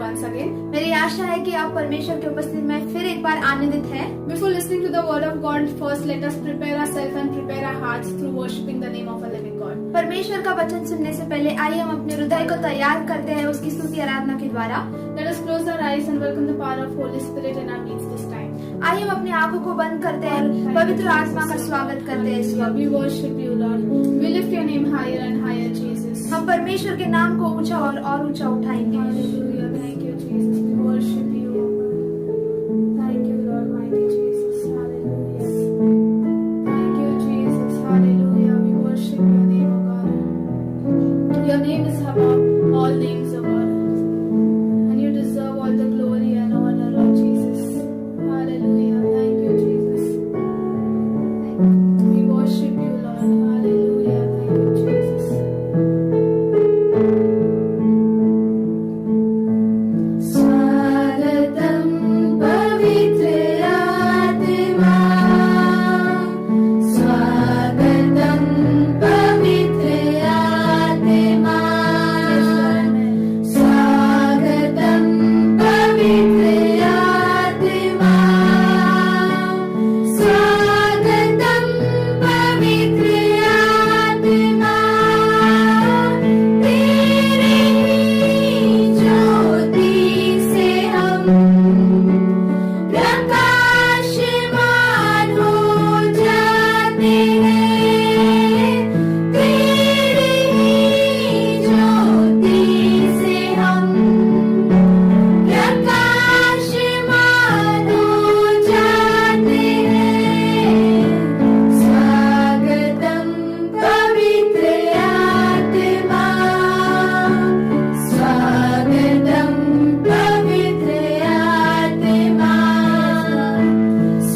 once again. मेरी आशा है कि आप परमेश्वर की उपस्थिति में फिर एक बार आनंदित हैं। Before listening to the word of God, first let us prepare ourselves and prepare our hearts through worshiping the name of a living God. परमेश्वर का वचन सुनने से पहले आइए हम अपने हृदय को तैयार करते हैं उसकी स्तुति आराधना के द्वारा। Let us close our eyes and welcome the power of Holy Spirit in our midst this time. आइए हम अपनी आंखों को बंद करते हैं, पवित्र आत्मा का स्वागत करते हैं इस वक्त। We worship you, Lord. We lift your name higher and higher, Jesus. हम परमेश्वर के नाम को ऊंचा और ऊंचा उठाएंगे। Hallelujah. Thank you, Jesus. We worship you. Thank you, Lord, mighty Jesus. Hallelujah. Thank you, Jesus. Hallelujah. We worship your name, O God. Your name is above all names, O God. And you deserve all the glory and honor, Lord Jesus. Hallelujah. Thank you, Jesus. We worship you, Lord. Hallelujah. Thank you, Jesus. स्वागतम् पवित्र आत्मा, स्वागतम् पवित्र आत्मा, स्वागतम् पवित्र आत्मा, स्वागतम् पवित्र आत्मा, तेरे ही ज्योति से हम प्रकाशमान हो जाते हैं, तेरे ही ज्योति से हम प्रकाशमान हो जाते हैं। स्वागतम् पवित्र आत्मा, स्वागतम् पवित्र आत्मा,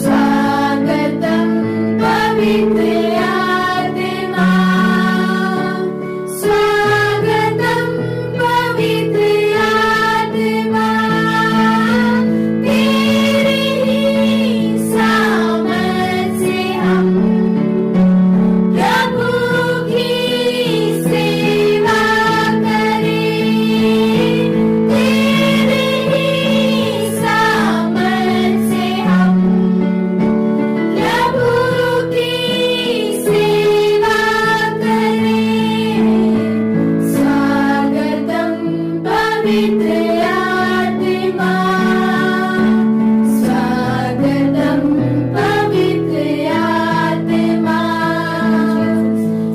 स्वागतम् पवित्र आत्मा, स्वागतम् पवित्र आत्मा, तेरे ही सामर्थ से हम प्रभु की सेवा करें, तेरे ही सामर्थ से हम प्रभु की सेवा करें। स्वागतम् पवित्र आत्मा, स्वागतम् पवित्र आत्मा,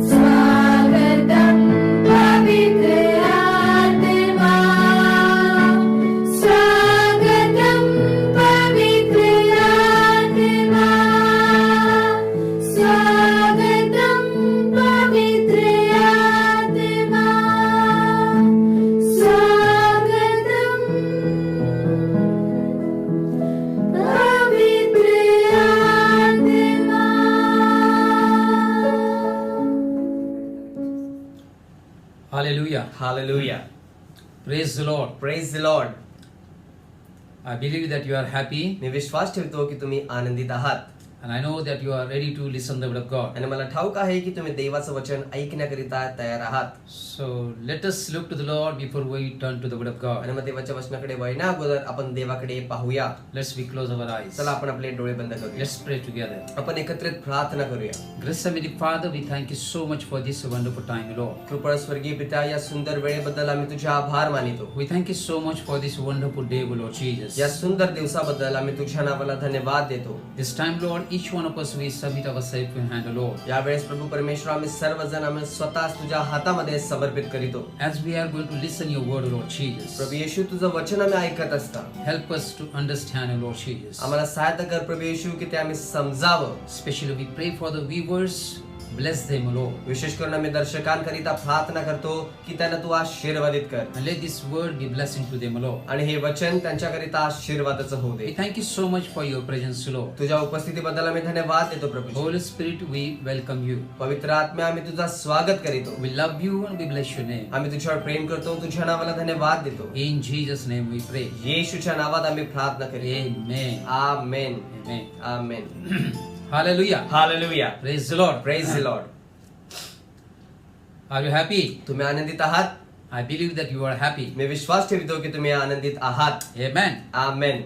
स्वागतम् पवित्र आत्मा, स्वागतम् पवित्र आत्मा, स्वागतम् पवित्र आत्मा, स्वागतम् पवित्र आत्मा। Hallelujah. Hallelujah. Praise the Lord. Praise the Lord. I believe that you are happy मी विश्वास ठेवतो की तुम्ही आनंदित आहात and I know that you are ready to listen the word of God. आणि मला ठाऊक आहे की तुम्ही देवाचं वचन ऐकण्याकरिता तयार आहात. So let us look to the Lord before we turn to the word of God. आणि मग देवाच्या वचनाकडे वळण्या अगोदर आपण देवाकडे पाहूया. Let's we close our eyes. चला आपण आपले डोळे बंद करूया. Let's pray together. आपण एकत्रित प्रार्थना करूया. Gracious Heavenly Father, we thank you so much for this wonderful time, Lord. कृपा स्वर्गीय पिता या सुंदर वेळेबद्दल आम्ही तुझे आभार मानितो. We thank you so much for this wonderful day, Lord Jesus. या सुंदर दिवसाबद्दल आम्ही तुझ्या नावाला धन्यवाद देतो. This time, Lord, each one of us we submit ourselves to your hand, Lord. यावेळेस प्रभू परमेश्वर आम्ही सर्वजण आम्ही स्वतः तुझ्या हातामध्ये समर्पित करीतो. As we are going to listen your word, Lord Jesus. प्रभू येशू तुझं वचन आम्ही ऐकत असता Help us to understand, Lord Jesus. आम्हाला सहायता कर प्रभू येशू की ते आम्ही समजावं. Especially we pray for the viewers. Bless them, Lord. विशेष करून आम्ही दर्शकांकरिता प्रार्थना करतो की त्यांना तू आशीर्वादित कर And let this word be blessing to them, Lord. आणि हे वचन त्यांच्याकरिता आशीर्वादाचं होऊ We they. thank you so much for your presence, Lord. तुझ्या उपस्थितीबद्दल आम्ही धन्यवाद देतो प्रभू. Holy Spirit, we welcome you. पवित्र आत्म्या आम्ही तुझा स्वागत करीतो. We love you and we bless your name. आम्ही तुझ्यावर प्रेम करतो, तुझ्या नावाला धन्यवाद देतो. In Jesus' name we pray. येशूच्या नावात आम्ही प्रार्थना करीतो. Amen. Amen. Amen. Amen. Hallelujah. Hallelujah. Praise the Lord. Praise the Lord. Are you happy? तुम्ही आनंदित आहात? I believe that you are happy. मी विश्वास ठेवतो की तुम्ही आनंदित आहात. Amen. Amen.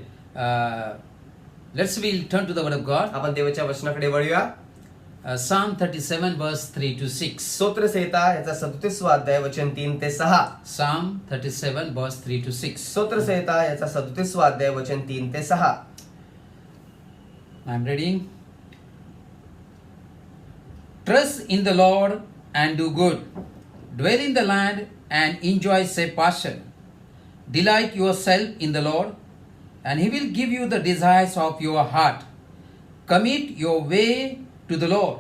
We'll turn to the word of God. आपण देवाच्या वचनाकडे वळूया. Psalm 37 verse 3 to 6. स्तोत्रसंहिता याचा 37वा अध्याय वचन 3 ते 6. Psalm 37 verse 3 to 6. स्तोत्रसंहिता याचा 37वा अध्याय वचन 3 ते 6. I'm reading. Trust in the Lord and do good. Dwell in the land and enjoy safe pasture. Delight yourself in the Lord, and He will give you the desires of your heart. Commit your way to the Lord.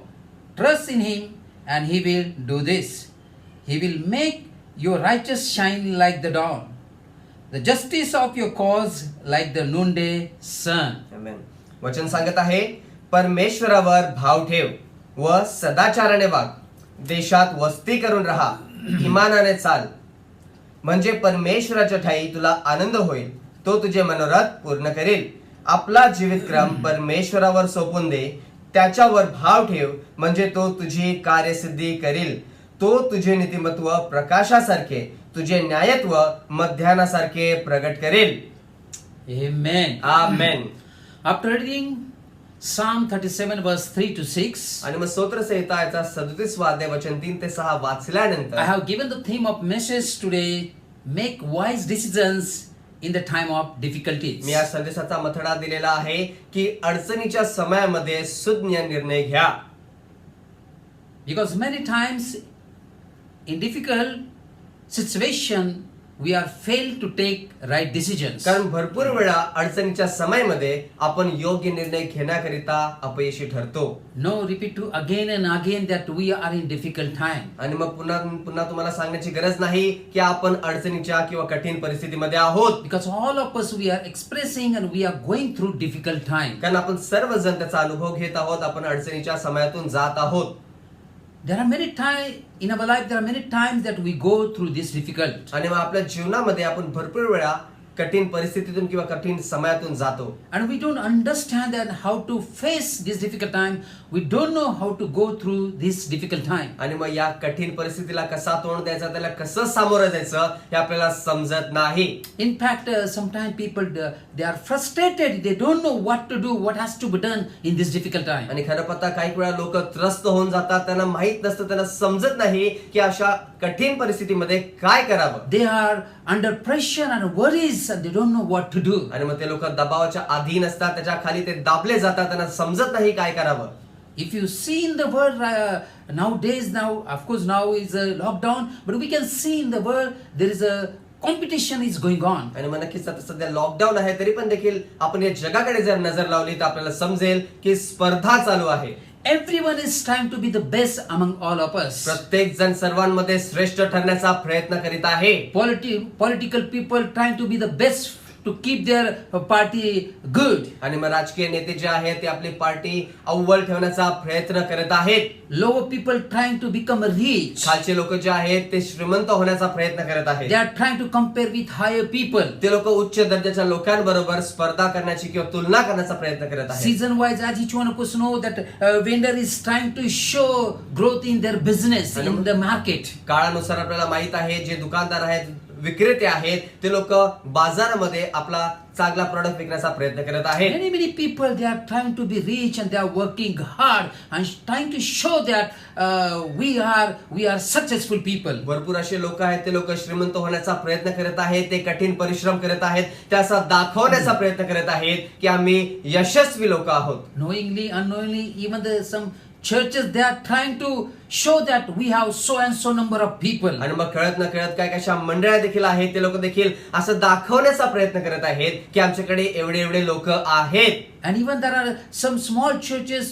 Trust in Him, and He will do this. He will make your righteous shine like the dawn, the justice of your cause like the noonday sun. आमेन. वचन सांगत आहे, परमेश्वरावर भाव ठेव व सदाचाराने वाग. देशात वस्ती करून राहा, इमानाने चाल, म्हणजे परमेश्वराच्या ठाई तुला आनंद होईल. तो तुझे मनोरथ पूर्ण करेल. आपला जीवितक्रम परमेश्वरावर सोपून दे. त्याच्यावर भाव ठेव, म्हणजे तो तुझी कार्यसिद्धी करेल. तो तुझे नीतिमत्व प्रकाशासारखे, तुझे न्यायत्व मध्यानासारखे प्रगट करेल. Amen. Amen. After reading Psalm 37 verse 3 to 6, आणि मग स्तोत्रसंहिता याचा 37वा अध्याय वचन 3 ते 6 I वाचल्यानंतर have given the theme of message today, make wise decisions in the time of difficulties. मी या संदेशाचा मथडा दिलेला आहे की अडचणीच्या समयामध्ये सुज्ञ निर्णय घ्या. Because many times in difficult situation we are failed to take right decisions. कारण भरपूर वेळा अडचणीच्या समयामध्ये आपण योग्य निर्णय घेण्याकरिता अपयशी ठरतो. No, repeat to again and again that we are in difficult time. आणि मग पुन्हा पुन्हा तुम्हाला सांगण्याची गरज नाही की आपण अडचणीच्या किंवा कठीण परिस्थितीमध्ये आहोत. Because all of us we are expressing and we are going through difficult time. कारण आपण सर्वजण त्याचा अनुभव घेत आहोत. आपण अडचणीच्या समयातून जात आहोत. There are many times in our life, there are many times that we go through this difficult. आणि मग आपल्या जीवनामध्ये आपण भरपूर वेळा कठीण परिस्थितीतून किंवा कठीण समयातून जातो. And we don't understand that how to face this difficult time. We don't know how to go through this difficult time. आणि मग या कठीण परिस्थितीला कसा तोंड द्यायचा, त्याला कसं सामोरं जायचं हे आपल्याला समजत नाही. In fact, sometimes people they are frustrated. They don't know what to do, what has to be done in this difficult time. आणि खरं पाहता काही वेळा लोक त्रस्त होऊन जातात. त्यांना माहित नसतं, त्यांना समजत नाही की अशा कठीण परिस्थितीमध्ये काय करावं. They are under pressure and worries and they don't know what to do. आणि मग ते लोक दबावाच्या अधीन असतात, त्याच्या खाली ते दाबले जातात. त्यांना समजत नाही काय करावं. If you see in the world nowadays, now of course now is a lockdown, but we can see in the world there is a competition is going on. आणि मग नक्कीच आता सध्या लॉकडाऊन आहे, तरी पण देखील आपण या जगाकडे जर नजर लावली तर आपल्याला समजेल की स्पर्धा चालू आहे. Everyone is trying to be the best among all of us. प्रत्येक जण सर्वांमध्ये श्रेष्ठ ठरण्याचा प्रयत्न करीत आहे. Political people trying to be the best to keep their party good. आणि मग राजकीय नेते जे आहेत ते आपली पार्टी अव्वल ठेवण्याचा प्रयत्न करत आहेत. Lower people trying to become rich. खालचे लोक जे आहेत ते श्रीमंत होण्याचा प्रयत्न करत आहेत. They are trying to compare with higher people. ते लोक उच्च दर्जाच्या लोकांबरोबर स्पर्धा करण्याची किंवा तुलना करण्याचा प्रयत्न करत आहेत. Season wise, as each one of us know that vendor is trying to show growth in their business in the market. काळानुसार आपल्याला माहित आहे जे दुकानदार आहेत, विक्रेते आहेत, ते लोक बाजारामध्ये आपला चांगला प्रोडक्ट विकण्याचा प्रयत्न करत आहेत. Many people they are trying to be rich and they are working hard and trying to show that we are successful people. भरपूर असे लोक आहेत, ते लोक श्रीमंत होण्याचा प्रयत्न करत आहेत. ते कठीण परिश्रम करत आहेत. ते असं दाखवण्याचा प्रयत्न करत आहेत की आम्ही यशस्वी लोक आहोत. Knowingly, unknowingly, even some churches they are trying to show that we have so and so number of people. आणि मग कळत न कळत काय कशा मंडळ्या देखील आहेत, ते लोक देखील असं दाखवण्याचा प्रयत्न करत आहेत की आमच्याकडे एवढे एवढे लोक आहेत. And even there are some small churches,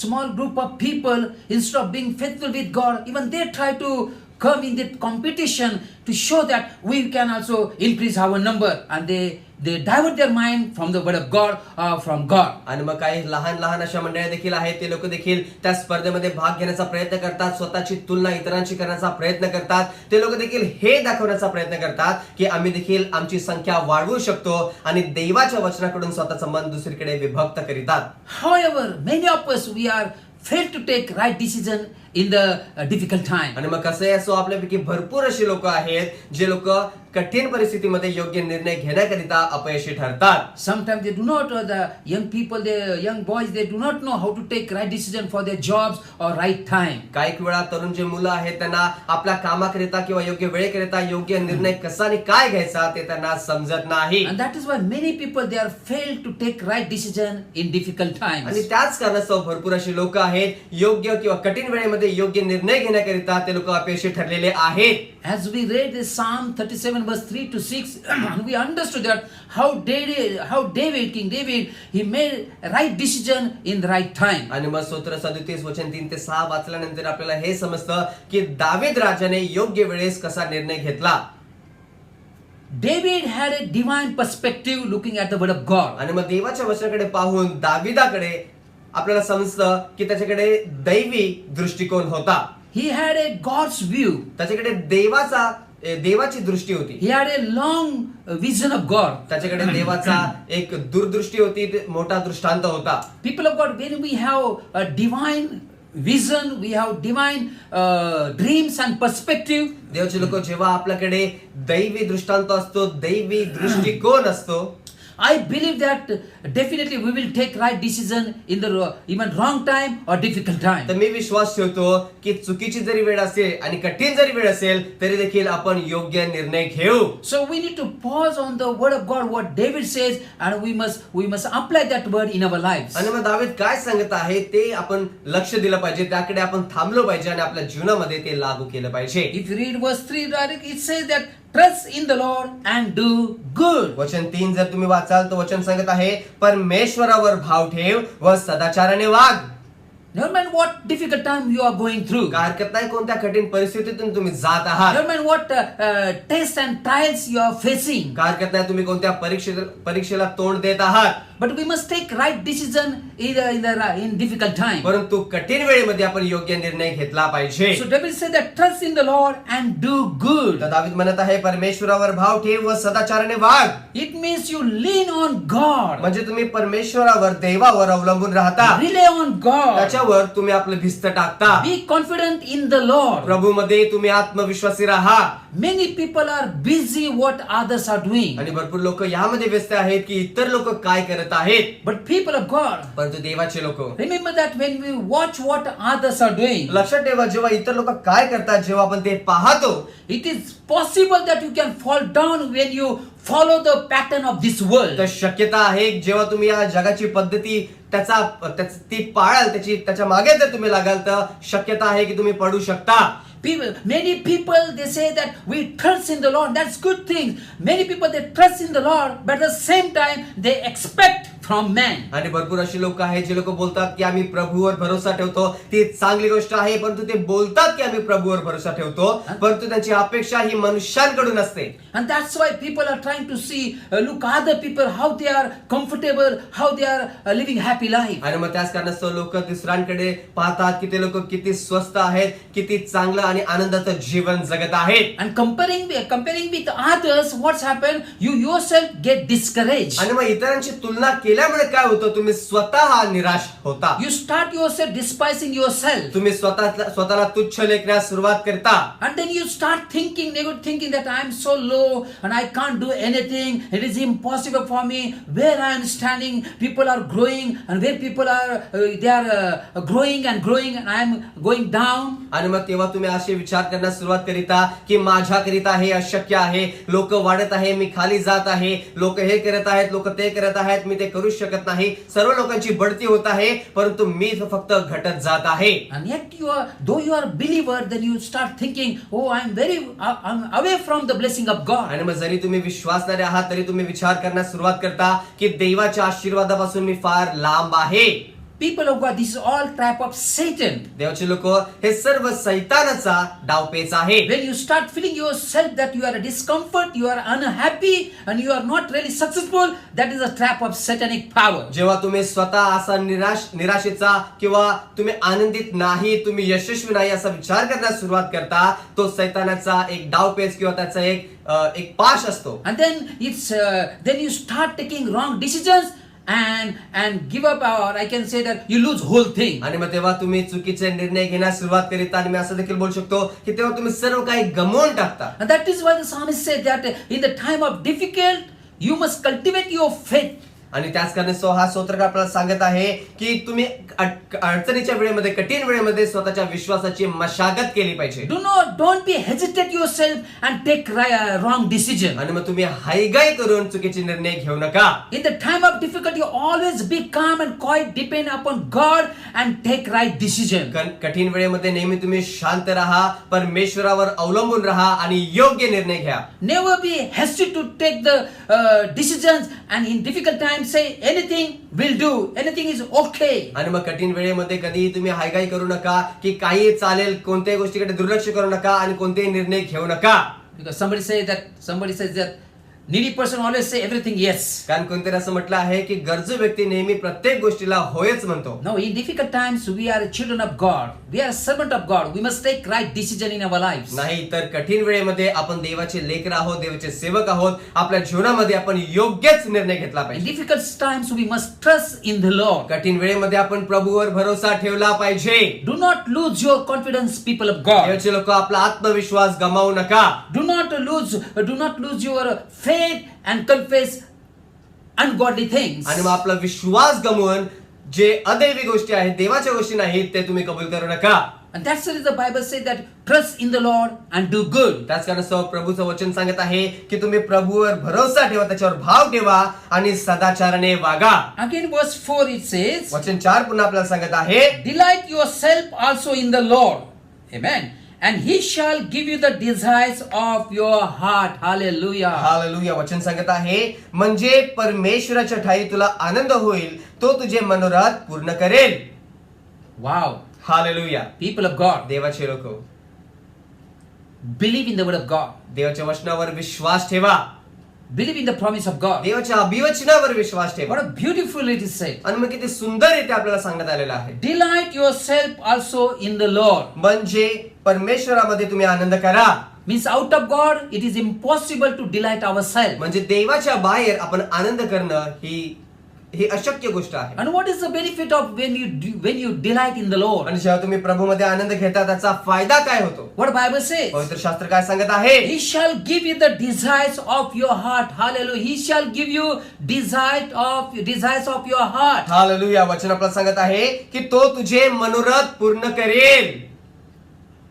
small group of people, instead of being faithful with God, even they try to come in that competition to show that we can also increase our number, and they divert their mind from the word of God from God. आणि मग काही लहान लहान अशा मंडळ्या देखील आहेत, ते लोक देखील त्या स्पर्धेमध्ये भाग घेण्याचा प्रयत्न करतात. स्वतःची तुलना इतरांशी करण्याचा प्रयत्न करतात. ते लोक देखील हे दाखवण्याचा प्रयत्न करतात की आम्ही देखील आमची संख्या वाढवू शकतो आणि देवाच्या वचनाकडून स्वतःचं मन दुसरीकडे विभक्त करीतात. However, many of us we are failed to take right decision in the difficult time. आणि मग कसंही असो आपल्यापैकी भरपूर अशी लोक आहेत जे लोक कठीण परिस्थितीमध्ये योग्य निर्णय घेण्याकरिता अपयशी ठरतात. Sometimes they do not, the young people, the young boys, they do not know how to take right decision for their jobs or right time. काही वेळा तरुण जे मुलं आहेत त्यांना आपल्या कामाकरिता किंवा योग्य वेळेकरिता योग्य निर्णय कसा आणि काय घ्यायचा ते त्यांना समजत नाही. And that is why many people, they are failed to take right decision in difficult आणि times. त्याच कारणास्तव भरपूर अशी लोक आहेत योग्य किंवा कठीण वेळेमध्ये योग्य निर्णय घेण्याकरिता ते लोक अपयशी ठरलेले आहेत. As we read this Psalm 37 verse 3 to 6, we understood that how David, King David, he made right decision in the right time. आणि मग स्तोत्र 37 वचन 3 ते 6 वाचल्यानंतर आपल्याला हे समजतं की दावीद राजाने योग्य वेळेस कसा निर्णय घेतला. David had a divine perspective looking at the word of God. आणि मग देवाच्या वचनाकडे पाहून दाविदाकडे आपल्याला समजतं की त्याच्याकडे दैवी दृष्टिकोन होता. He had a God's view. त्याच्याकडे देवाची दृष्टी होती. He had a long vision of God. त्याच्याकडे देवाचा एक दूरदृष्टी होती, मोठा दृष्टांत होता. People of God, when we have a divine vision, we have divine dreams and perspective, देवाचे लोक जेव्हा आपल्याकडे दैवी दृष्टांत असतो, दैवी दृष्टिकोन असतो, I believe that definitely we will take right decision in the even wrong time or difficult time. तर मी विश्वास ठेवतो की चुकीची जरी वेळ असेल आणि कठीण जरी वेळ असेल तरी देखील आपण योग्य निर्णय घेऊ. So we need to pause on the word of God, what David says, and we must apply that word in our lives. आणि मग दावीद काय सांगत आहे ते आपण लक्ष दिलं पाहिजे, त्याकडे आपण थांबलो पाहिजे आणि आपल्या जीवनामध्ये ते लागू केलं पाहिजे. If you read verse 3, it says that trust in the Lord and do good. वचन 3 जर तुम्ही वाचाल तर वचन सांगत आहे परमेश्वरावर भाव ठेव व सदाचाराने वाग. Never mind what difficult time you are going through. काय हरकत नाही कोणत्या कठीण परिस्थितीतून तुम्ही जात आहात. Never mind what tests and trials you are facing. काय हरकत नाही तुम्ही कोणत्या परीक्षेला तोंड देत आहात. But we must take right decision in difficult time. परंतु कठीण वेळेमध्ये आपण योग्य निर्णय घेतला पाहिजे. So David said that trust in the Lord and do good. तर दावीद म्हणत आहे परमेश्वरावर भाव ठेव व सदाचाराने वाग. It means you lean on God. म्हणजे तुम्ही परमेश्वरावर देवावर अवलंबून राहता, Rely on God. त्याच्यावर तुम्ही आपलं भिस्त टाकता. Be confident in the Lord. प्रभूमध्ये तुम्ही आत्मविश्वासी राहा. Many people are busy what others are doing. आणि भरपूर लोक यामध्ये व्यस्त आहेत की इतर लोक काय करत आहेत. But people of God, परंतु देवाचे लोक remember that when we watch what others are doing, लक्षात ठेवा जेव्हा इतर लोक काय करतात जेव्हा आपण ते पाहतो, it is possible that you can fall down when you follow the pattern of this world. तर शक्यता आहे जेव्हा तुम्ही या जगाची पद्धती ती पाळाल, त्याच्या मागे जर तुम्ही लागाल तर शक्यता आहे की तुम्ही पडू शकता. Many people, they say that we trust in the Lord. That's good thing. Many people, they trust in the Lord, but at the same time they expect from man. आणि भरपूर अशी लोक आहेत जे लोक बोलतात की आम्ही प्रभूवर भरोसा ठेवतो. ती चांगली गोष्ट आहे, परंतु ते बोलतात की आम्ही प्रभूवर भरोसा ठेवतो, परंतु त्यांची अपेक्षा ही मनुष्यांकडून असते. And that's why people are trying to see, look other people, how they are comfortable, how they are living happy life. आणि मग त्याच कारणास्तव लोक दुसऱ्यांकडे पाहतात की ते लोक किती स्वस्त आहेत, किती चांगलं आणि आनंदाचं जीवन जगत आहेत. And comparing with others, what's happened? You yourself get discouraged. आणि मग इतरांची तुलना केल्यामुळे काय होतं, तुम्ही स्वतः निराश होता. You start yourself despising yourself. तुम्ही स्वतःला तुच्छ लेखण्यास सुरुवात करता. And then you start thinking, negative thinking, that I am so low and I can't do anything. It is impossible for me. Where I am standing, people are growing, and where people are they are growing and I am going down. आणि मग तेव्हा तुम्ही असे विचार करण्यास सुरुवात करीता की माझ्याकरिता हे अशक्य आहे, लोक वाढत आहे, मी खाली जात आहे, लोक हे करत आहेत, लोक ते करत आहेत, मी ते करू शकत नाही, सर्व लोकांची बढती होत आहे, परंतु मी फक्त घटत जात आहे. And yet though you are a believer, then you start thinking, oh, I'm away from the blessing of God. आणि मग जरी तुम्ही विश्वासणारे आहात तरी तुम्ही विचार करण्यास सुरुवात करता की देवाच्या आशीर्वादापासून मी फार लांब आहे. People of God, this is all trap of Satan. देवाचे लोक हे सर्व सैतानाचा डावपेच आहे. When you start feeling yourself that you are a discomfort, you are unhappy, and you are not really successful, that is a trap of satanic power. जेव्हा तुम्ही स्वतः असा निराशेचा किंवा तुम्ही आनंदित नाही, तुम्ही यशस्वी नाही असा विचार करण्यास सुरुवात करता, तो सैतानाचा एक डावपेच किंवा त्याचा एक पाश असतो. And then you start taking wrong decisions, and give up, or I can say that you lose whole thing. आणि मग तेव्हा तुम्ही चुकीचे निर्णय घेण्यास सुरुवात करीता आणि मी असं देखील बोलू शकतो की तेव्हा तुम्ही सर्व काही गमावून टाकता. And that is why the psalmist said that in the time of difficult, you must cultivate your faith. आणि त्याच कारणास्तव हा स्तोत्रकार आपल्याला सांगत आहे की तुम्ही अडचणीच्या वेळेमध्ये, कठीण वेळेमध्ये स्वतःच्या विश्वासाची मशागत केली पाहिजे. Don't be hesitate yourself and take wrong decision. आणि मग तुम्ही हायगाई करून चुकीचे निर्णय घेऊ नका. In the time of difficulty, always be calm and quiet, depend upon God and take right decision. कठीण वेळेमध्ये नेहमी तुम्ही शांत राहा, परमेश्वरावर अवलंबून राहा आणि योग्य निर्णय घ्या. Never be hasty to take the decisions, and in difficult times say anything will do, anything is okay. आणि मग कठीण वेळेमध्ये कधीही तुम्ही हायगाई करू नका की काही चालेल, कोणत्याही गोष्टीकडे दुर्लक्ष करू नका आणि कोणतेही निर्णय घेऊ नका. Because somebody says that needy person always say everything yes. कारण कोणतरी असं म्हटलं आहे की गरजू व्यक्ती नेहमी प्रत्येक गोष्टीला होयच म्हणतो. No, in difficult times we are children of God. We are servant of God. We must take right decision in our lives. नाही तर कठीण वेळेमध्ये आपण देवाचे लेकर आहोत, देवाचे सेवक आहोत. आपल्या जीवनामध्ये आपण योग्यच निर्णय घेतला In पाहिजे. difficult times we must trust in the Lord. कठीण वेळेमध्ये आपण प्रभूवर भरोसा ठेवला पाहिजे. Do not lose your confidence, people of God. देवाचे लोक आपला आत्मविश्वास गमावू नका. Do not lose your faith and confess ungodly things. आणि मग आपला विश्वास गमवून जे अदैवी गोष्टी आहेत, देवाच्या गोष्टी नाहीत, ते तुम्ही कबूल करू नका. And that's the reason the Bible says that trust in the Lord and do good. त्याच कारणास्तव प्रभूचं वचन सांगत आहे की तुम्ही प्रभूवर भरोसा ठेवा, त्याच्यावर भाव ठेवा आणि सदाचाराने वागा. Again verse 4 it says, वचन 4 पुन्हा आपल्याला सांगत आहे, delight yourself also in the Lord. Amen. And he shall give you the desires of your heart. Hallelujah. Hallelujah. वचन सांगत आहे म्हणजे परमेश्वराच्या ठाई तुला आनंद होईल, तो तुझे मनोरथ पूर्ण करेल. Wow. Hallelujah. People of God, देवाचे लोक, believe in the word of God. देवाच्या वचनावर विश्वास ठेवा. Believe in the promise of God. देवाच्या अभिवचनावर विश्वास ठेवा. What a beautiful it is said. आणि मग किती सुंदर रीते आपल्याला सांगण्यात आलेलं आहे. Delight yourself also in the Lord. म्हणजे परमेश्वरामध्ये तुम्ही आनंद करा. Means out of God, it is impossible to delight ourselves. म्हणजे देवाच्या बाहेर आपण आनंद करणं ही अशक्य गोष्ट आहे. And what is the benefit of when you delight in the Lord? आणि जेव्हा तुम्ही प्रभूमध्ये आनंद घेता त्याचा फायदा काय होतो? What Bible says? पवित्र शास्त्र काय सांगत आहे? He shall give you the desires of your heart. Hallelujah. He shall give you desires of your heart. Hallelujah. वचन आपल्याला सांगत आहे की तो तुझे मनोरथ पूर्ण करेल.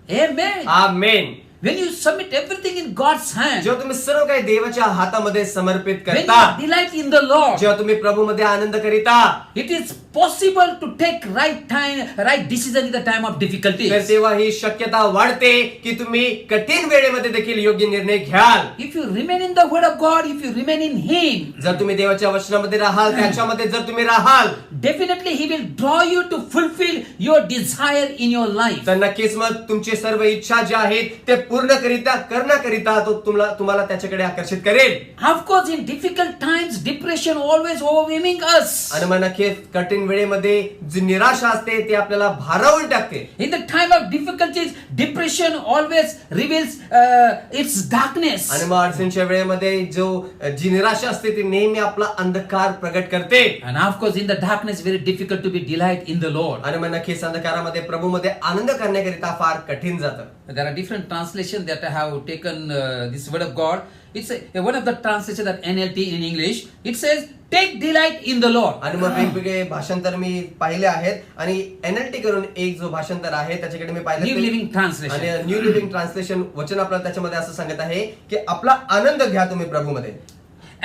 Amen. Amen. When you submit everything in God's hand, जेव्हा तुम्ही सर्व काही देवाच्या हातामध्ये समर्पित when करता, you delight in the Lord, जेव्हा तुम्ही प्रभूमध्ये आनंद करीता, it is possible to take right decision in the time of तर difficulties. तेव्हा ही शक्यता वाढते की तुम्ही कठीण वेळेमध्ये देखील योग्य निर्णय घ्याल. If you remain in the word of God, if you remain in Him, जर तुम्ही देवाच्या वचनामध्ये राहाल, त्याच्यामध्ये जर तुम्ही राहाल, definitely He will draw you to fulfill your desire in your life. तर नक्कीच मग तुमची सर्व इच्छा ज्या आहेत ते पूर्ण करण्याकरिता तो तुम्हाला त्याच्याकडे आकर्षित करेल. Of course, in difficult times, depression always overwhelming us. आणि मग नक्कीच कठीण वेळेमध्ये जी निराशा असते ती आपल्याला भारावून टाकते. In the time of difficulties, depression always reveals its darkness. आणि मग अडचणीच्या वेळेमध्ये जी निराशा असते ती नेहमी आपला अंधकार प्रगट करते. And of course, in the darkness, very difficult to be delight in the Lord. आणि मग नक्कीच अंधकारामध्ये प्रभूमध्ये आनंद करण्याकरिता फार कठीण जातं. There are different translations that I have taken this word of God. It's one of the translations that NLT in English. It says, "Take delight in the Lord." आणि मग वेगवेगळे भाषांतर मी पाहिले आहेत आणि NLT करून एक जो भाषांतर आहे त्याच्याकडे मी पाहिलं. New Living Translation. आणि न्यू लिव्हिंग ट्रान्सलेशन वचन आपल्याला त्याच्यामध्ये असं सांगत आहे की आपला आनंद घ्या तुम्ही प्रभूमध्ये.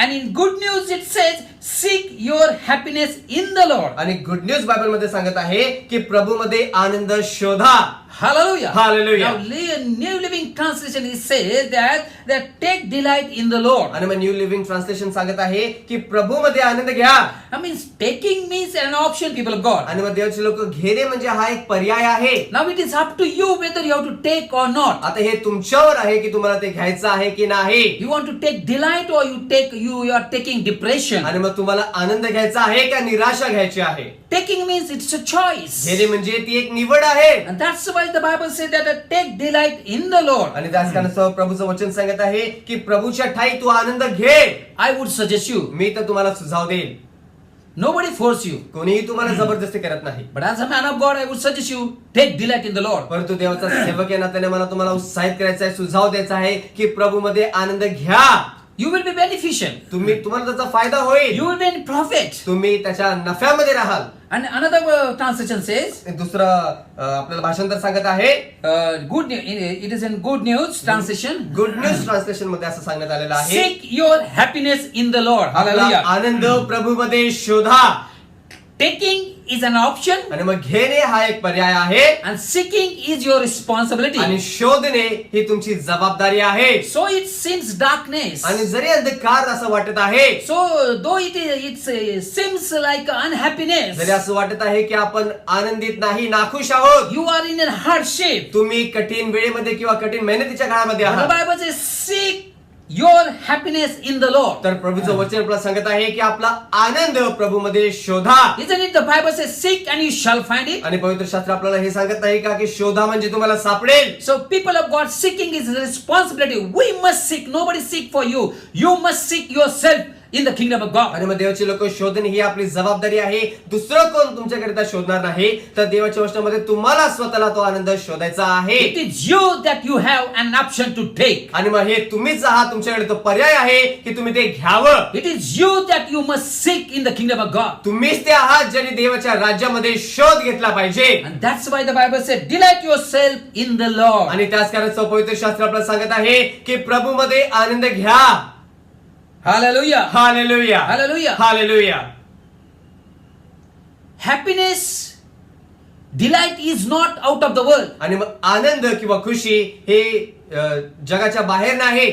And in good news it says, "Seek your happiness in the Lord." आणि गुड न्यूज बायबल मध्ये सांगत आहे की प्रभूमध्ये आनंद शोधा. Hallelujah. Hallelujah. Now, New Living Translation it says that take delight in the Lord. आणि मग न्यू लिव्हिंग ट्रान्सलेशन सांगत आहे की प्रभूमध्ये आनंद घ्या. I mean, taking means an option, people of God. आणि मग देवाचे लोक घेणे म्हणजे हा एक पर्याय आहे. Now it is up to you whether you have to take or not. आता हे तुमच्यावर आहे की तुम्हाला ते घ्यायचं आहे की नाही. You want to take delight or you are taking depression. आणि मग तुम्हाला आनंद घ्यायचा आहे का निराशा घ्यायची आहे. Taking means it's a choice. घेणे म्हणजे ती एक निवड आहे. And that's why the Bible says that take delight in the Lord. आणि त्याच कारणास्तव प्रभूचं वचन सांगत आहे की प्रभूच्या ठाई तू आनंद घे. I would suggest you, मी तर तुम्हाला सुझाव देईल. Nobody force you. कोणीही तुम्हाला जबरदस्ती करत नाही. But as a man of God, I would suggest you take delight in the Lord. परंतु देवाचा सेवक या नात्याने मला तुम्हाला उत्साहित करायचा आहे, सुझाव द्यायचा आहे की प्रभूमध्ये आनंद घ्या. You will be beneficial. तुम्हाला त्याचा फायदा होईल. You will be in profit. तुम्ही त्याच्या नफ्यामध्ये राहाल. And another translation says, दुसरं आपल्याला भाषांतर सांगत आहे. good. It is in Good News translation. Good news translation मध्ये असं सांगण्यात आलेलं आहे. Seek your happiness in the Lord. आपला Hallelujah. आनंद प्रभूमध्ये शोधा. Taking is an option, आणि मग घेणे हा एक पर्याय आहे. and seeking is your responsibility. आणि शोधणे ही तुमची जबाबदारी आहे. So it seems darkness. आणि जरी अंधकार असं वाटत आहे, So though it seems like unhappiness, जरी असं वाटत आहे की आपण आनंदित नाही, नाखुश आहोत, you are in a hardship. तुम्ही कठीण वेळेमध्ये किंवा कठीण मेहनतीच्या काळामध्ये But the आहात, Bible says, seek your happiness in the Lord. तर प्रभूचं वचन आपल्याला सांगत आहे की आपला आनंद प्रभूमध्ये शोधा. Isn't it? The Bible says, seek and you shall find it. आणि पवित्र शास्त्र आपल्याला हे सांगत नाही का की शोधा म्हणजे तुम्हाला सापडेल. So people of God, seeking is a responsibility. We must seek. Nobody seek for you. You must seek yourself in the kingdom of God. आणि मग देवाची लोक शोधणे ही आपली जबाबदारी आहे. दुसरं कोण तुमच्याकरिता शोधणार नाही, तर देवाच्या वचनामध्ये तुम्हाला स्वतःला तो आनंद शोधायचा आहे. It is you that you have an option to take. आणि मग हे तुम्हीच आहात, तुमच्याकडे तो पर्याय आहे की तुम्ही ते घ्यावं. It is you that you must seek in the kingdom of God. तुम्हीच ते आहात ज्यांनी देवाच्या राज्यामध्ये शोध घेतला पाहिजे. And that's why the Bible said, delight yourself in the Lord. आणि त्याच कारण पवित्र शास्त्र आपल्याला सांगत आहे की प्रभूमध्ये आनंद घ्या. Hallelujah. Hallelujah, Hallelujah. Hallelujah. Happiness, delight is not out of the world. आणि मग आनंद किंवा खुशी हे जगाच्या बाहेर नाही.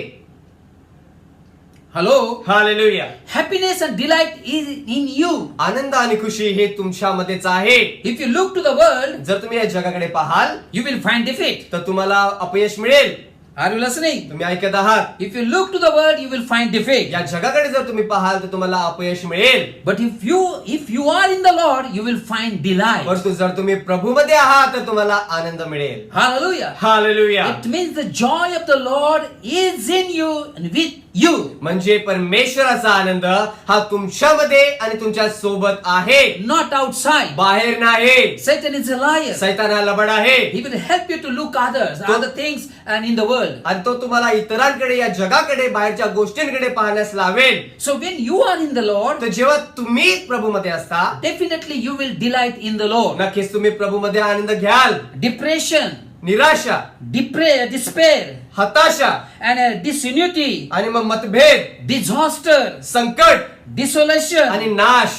Hello. Hallelujah. Happiness and delight is in you. आनंद आणि खुशी हे तुमच्यामध्येच आहे. If you look to the world, जर तुम्ही या जगाकडे पाहाल you will find defeat. तर तुम्हाला अपयश मिळेल. Are you listening? तुम्ही ऐकत आहात. If you look to the world, you will find defeat. या जगाकडे जर तुम्ही पाहाल तर तुम्हाला अपयश मिळेल. But if you are in the Lord, you will find delight. परंतु जर तुम्ही प्रभूमध्ये आहात तर तुम्हाला आनंद मिळेल. Hallelujah. Hallelujah. It means the joy of the Lord is in you and with you. म्हणजे परमेश्वराचा आनंद हा तुमच्यामध्ये आणि तुमच्या सोबत आहे, Not outside. बाहेर नाही. Satan is a liar. सैतान हा लबाड आहे. He will help you to look others, other things and in the world. आणि तो तुम्हाला इतरांकडे, या जगाकडे, बाहेरच्या गोष्टींकडे पाहण्यास लावेल. So when you are in the Lord, तर जेव्हा तुम्ही प्रभूमध्ये असता, definitely you will delight in the Lord. नक्कीच तुम्ही प्रभूमध्ये आनंद घ्याल. Depression, निराशा, despair, हताशा and disunity, आणि मग मतभेद, disaster, संकट desolation, आणि नाश,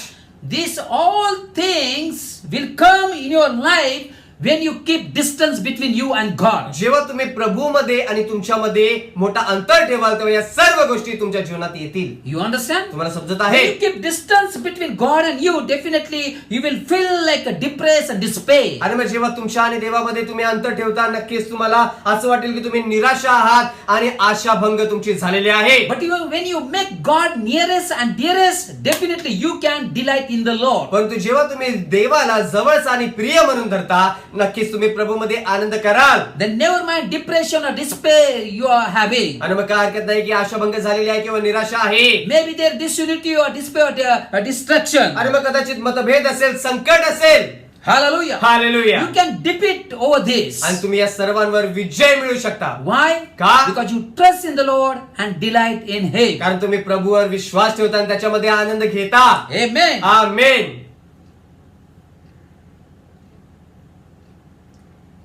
these all things will come in your life when you keep distance between you and God. जेव्हा तुम्ही प्रभूमध्ये आणि तुमच्यामध्ये मोठा अंतर ठेवाल तेव्हा या सर्व गोष्टी तुमच्या जीवनात येतील. You understand? तुम्हाला समजत When आहे? you keep distance between God and you, definitely you will feel like a depressed and despair. आणि मग जेव्हा तुमच्या आणि देवामध्ये तुम्ही अंतर ठेवता, नक्कीच तुम्हाला असं वाटेल की तुम्ही निराशा आहात आणि आशाभंग तुमची झालेली आहे. But when you make God nearest and dearest, definitely you can delight in the Lord. परंतु जेव्हा तुम्ही देवाला जवळचा आणि प्रिय म्हणून धरता, नक्कीच तुम्ही प्रभूमध्ये आनंद कराल. Then never mind depression or despair you are having. आणि मग काय हरकत नाही की आशाभंग झालेली आहे किंवा निराशा आहे. Maybe there disunity or despair or destruction. आणि मग कदाचित मतभेद असेल, संकट असेल. Hallelujah. Hallelujah. You can defeat over this. आणि तुम्ही या सर्वांवर विजय मिळवू शकता. Why? का? Because you trust in the Lord and delight in Him. कारण तुम्ही प्रभूवर विश्वास ठेवता आणि त्याच्यामध्ये आनंद घेता. Amen. Amen.